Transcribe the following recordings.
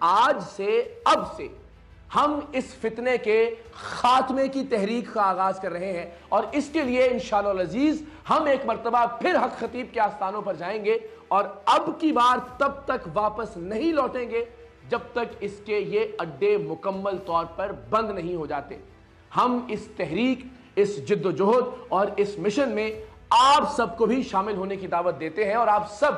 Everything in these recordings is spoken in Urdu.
آج سے اب سے ہم اس فتنے کے خاتمے کی تحریک کا آغاز کر رہے ہیں، اور اس کے لیے انشاءاللہ العزیز ہم ایک مرتبہ پھر حق خطیب کے آستانوں پر جائیں گے، اور اب کی بار تب تک واپس نہیں لوٹیں گے جب تک اس کے یہ اڈے مکمل طور پر بند نہیں ہو جاتے۔ ہم اس تحریک، اس جد و جہد اور اس مشن میں آپ سب کو بھی شامل ہونے کی دعوت دیتے ہیں، اور آپ سب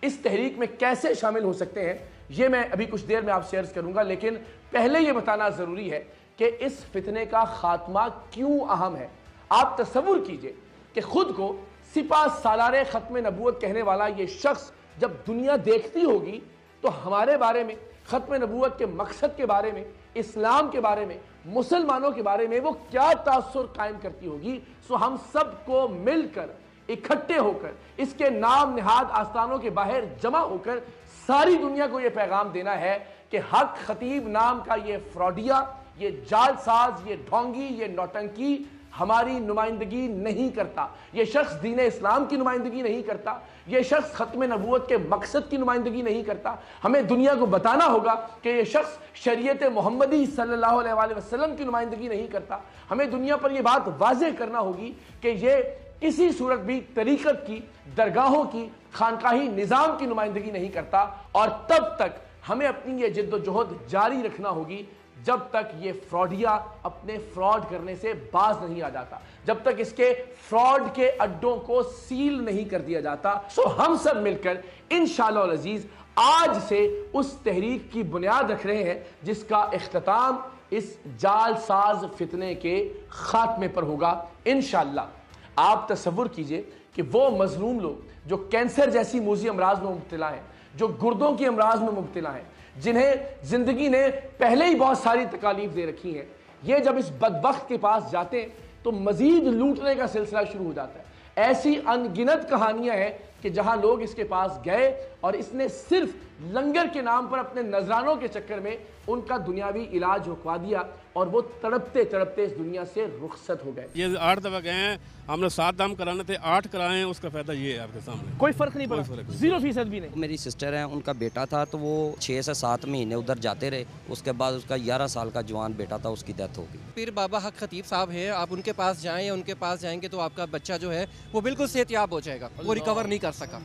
اس تحریک میں کیسے شامل ہو سکتے ہیں یہ میں ابھی کچھ دیر میں آپ سے عرض کروں گا، لیکن پہلے یہ بتانا ضروری ہے کہ اس فتنے کا خاتمہ کیوں اہم ہے۔ آپ تصور کیجئے کہ خود کو سپہ سالار ختم نبوت کہنے والا یہ شخص جب دنیا دیکھتی ہوگی تو ہمارے بارے میں، ختم نبوت کے مقصد کے بارے میں، اسلام کے بارے میں، مسلمانوں کے بارے میں وہ کیا تاثر قائم کرتی ہوگی۔ سو ہم سب کو مل کر، اکٹھے ہو کر، اس کے نام نہاد آستانوں کے باہر جمع ہو کر ساری دنیا کو یہ پیغام دینا ہے کہ حق خطیب نام کا یہ فراڈیا، یہ جال ساز، یہ ڈھونگی، یہ نوٹنکی ہماری نمائندگی نہیں کرتا، یہ شخص دین اسلام کی نمائندگی نہیں کرتا، یہ شخص ختم نبوت کے مقصد کی نمائندگی نہیں کرتا۔ ہمیں دنیا کو بتانا ہوگا کہ یہ شخص شریعت محمدی صلی اللہ علیہ وسلم کی نمائندگی نہیں کرتا۔ ہمیں دنیا پر یہ بات واضح کرنا ہوگی کہ یہ کسی صورت بھی طریقت کی، درگاہوں کی، خانقاہی نظام کی نمائندگی نہیں کرتا، اور تب تک ہمیں اپنی یہ جد و جہد جاری رکھنا ہوگی جب تک یہ فراڈیا اپنے فراڈ کرنے سے باز نہیں آ جاتا، جب تک اس کے فراڈ کے اڈوں کو سیل نہیں کر دیا جاتا۔ سو ہم سب مل کر انشاءاللہ العزیز آج سے اس تحریک کی بنیاد رکھ رہے ہیں جس کا اختتام اس جال ساز فتنے کے خاتمے پر ہوگا انشاءاللہ۔ آپ تصور کیجئے کہ وہ مظلوم لوگ جو کینسر جیسی موذی امراض میں مبتلا ہیں، جو گردوں کی امراض میں مبتلا ہیں، جنہیں زندگی نے پہلے ہی بہت ساری تکالیف دے رکھی ہیں، یہ جب اس بدبخت کے پاس جاتے ہیں تو مزید لوٹنے کا سلسلہ شروع ہو جاتا ہے۔ ایسی ان گنت کہانیاں ہیں کہ جہاں لوگ اس کے پاس گئے اور اس نے صرف لنگر کے نام پر اپنے نذرانوں کے چکر میں ان کا دنیاوی علاج رکوا دیا، اور وہ تڑپتے تڑپتے اس دنیا سے رخصت ہو گئے۔ یہ 8 دفعہ گئے ہیں، ہم نے 7 دام کرانے تھے، 8 کرائے ہیں، اس کا فائدہ یہ ہے آپ کے سامنے، کوئی فرق نہیں پڑا، 0% بھی نہیں۔ میری سسٹر ہے، ان کا بیٹا تھا تو وہ 6 سے 7 مہینے ادھر جاتے رہے، اس کے بعد اس کا 11 سال کا جوان بیٹا تھا، اس کی ڈیتھ ہو گئی۔ پھر بابا حق خطیب صاحب ہیں، آپ ان کے پاس جائیں، ان کے پاس جائیں گے تو آپ کا بچہ جو ہے وہ بالکل صحت یاب ہو جائے گا، وہ ریکور نہیں کر سکا،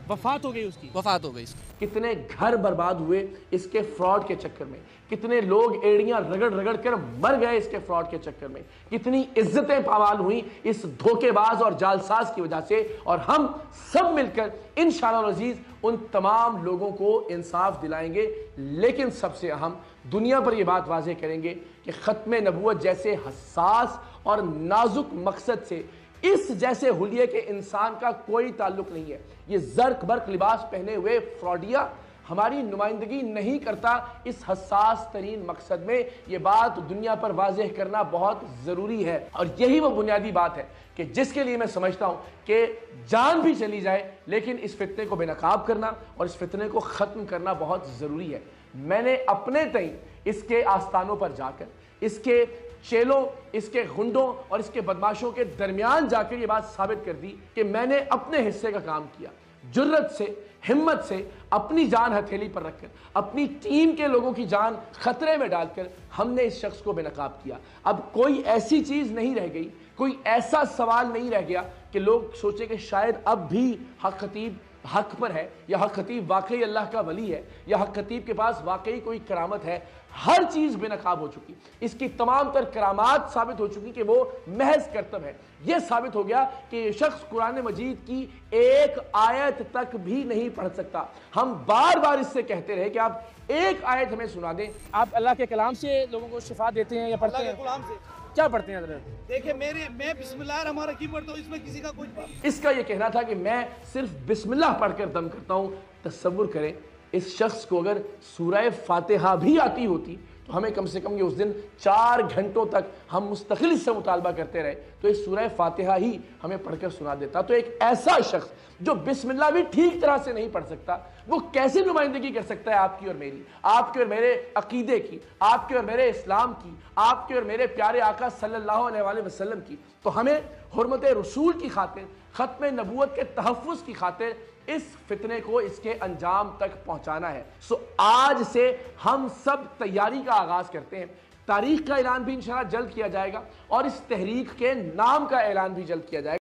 وفات ہو گئی اس کی، وفات ہو گئی اس کی۔ کتنے گھر برباد ہوئے اس کے فراڈ کے چکر میں، کتنے لوگ ایڑیاں رگڑ رگڑ کر مر گئے اس کے فراڈ کے چکر میں، کتنی عزتیں پامال ہوئیں اس دھوکے باز اور جالساز کی وجہ سے، اور ہم سب مل کر انشاءاللہ العزیز ان تمام لوگوں کو انصاف دلائیں گے۔ لیکن سب سے اہم، دنیا پر یہ بات واضح کریں گے کہ ختم نبوت جیسے حساس اور نازک مقصد سے اس جیسے حلیے کے انسان کا کوئی تعلق نہیں ہے۔ یہ زرق برق لباس پہنے ہوئے فراڈیا ہماری نمائندگی نہیں کرتا اس حساس ترین مقصد میں۔ یہ بات دنیا پر واضح کرنا بہت ضروری ہے، اور یہی وہ بنیادی بات ہے کہ جس کے لیے میں سمجھتا ہوں کہ جان بھی چلی جائے لیکن اس فتنے کو بے نقاب کرنا اور اس فتنے کو ختم کرنا بہت ضروری ہے۔ میں نے اپنے تئیں اس کے آستانوں پر جا کر، اس کے چیلوں، اس کے غنڈوں اور اس کے بدماشوں کے درمیان جا کر یہ بات ثابت کر دی کہ میں نے اپنے حصے کا کام کیا، جرت سے، ہمت سے، اپنی جان ہتھیلی پر رکھ کر، اپنی ٹیم کے لوگوں کی جان خطرے میں ڈال کر ہم نے اس شخص کو بے نقاب کیا۔ اب کوئی ایسی چیز نہیں رہ گئی، کوئی ایسا سوال نہیں رہ گیا کہ لوگ سوچے کہ شاید اب بھی حق خطیب حق پر ہے، یا حق خطیب واقعی اللہ کا ولی ہے، یا حق خطیب کے پاس واقعی کوئی کرامت ہے۔ ہر چیز بے نقاب ہو چکی، اس کی تمام تر کرامات ثابت ہو چکی کہ وہ محض کرتب ہے۔ یہ ثابت ہو گیا کہ یہ شخص قرآن مجید کی ایک آیت تک بھی نہیں پڑھ سکتا۔ ہم بار بار اس سے کہتے رہے کہ آپ ایک آیت ہمیں سنا دیں۔ آپ اللہ کے کلام سے لوگوں کو شفا دیتے ہیں یا پڑھتے ہیں؟ اللہ کے کلام سے کیا پڑھتے ہیں حضرت؟ دیکھیں میں بسم اللہ الرحمن الرحیم پڑھتا ہوں، اس میں کسی کا کوئی اس کا یہ کہنا تھا کہ میں صرف بسم اللہ پڑھ کر دم کرتا ہوں۔ تصور کریں اس شخص کو اگر سورہ فاتحہ بھی آتی ہوتی تو ہمیں کم سے کم یہ اس دن 4 گھنٹوں تک ہم مستقل اس سے مطالبہ کرتے رہے تو اس سورہ فاتحہ ہی ہمیں پڑھ کر سنا دیتا۔ تو ایک ایسا شخص جو بسم اللہ بھی ٹھیک طرح سے نہیں پڑھ سکتا، وہ کیسے نمائندگی کر سکتا ہے آپ کی اور میری، آپ کے اور میرے عقیدے کی، آپ کے اور میرے اسلام کی، آپ کے اور میرے پیارے آقا صلی اللہ علیہ وسلم کی؟ تو ہمیں حرمت رسول کی خاطر، ختم نبوت کے تحفظ کی خاطر اس فتنے کو اس کے انجام تک پہنچانا ہے۔ سو آج سے ہم سب تیاری کا آغاز کرتے ہیں۔ تاریخ کا اعلان بھی انشاءاللہ جلد کیا جائے گا اور اس تحریک کے نام کا اعلان بھی جلد کیا جائے گا۔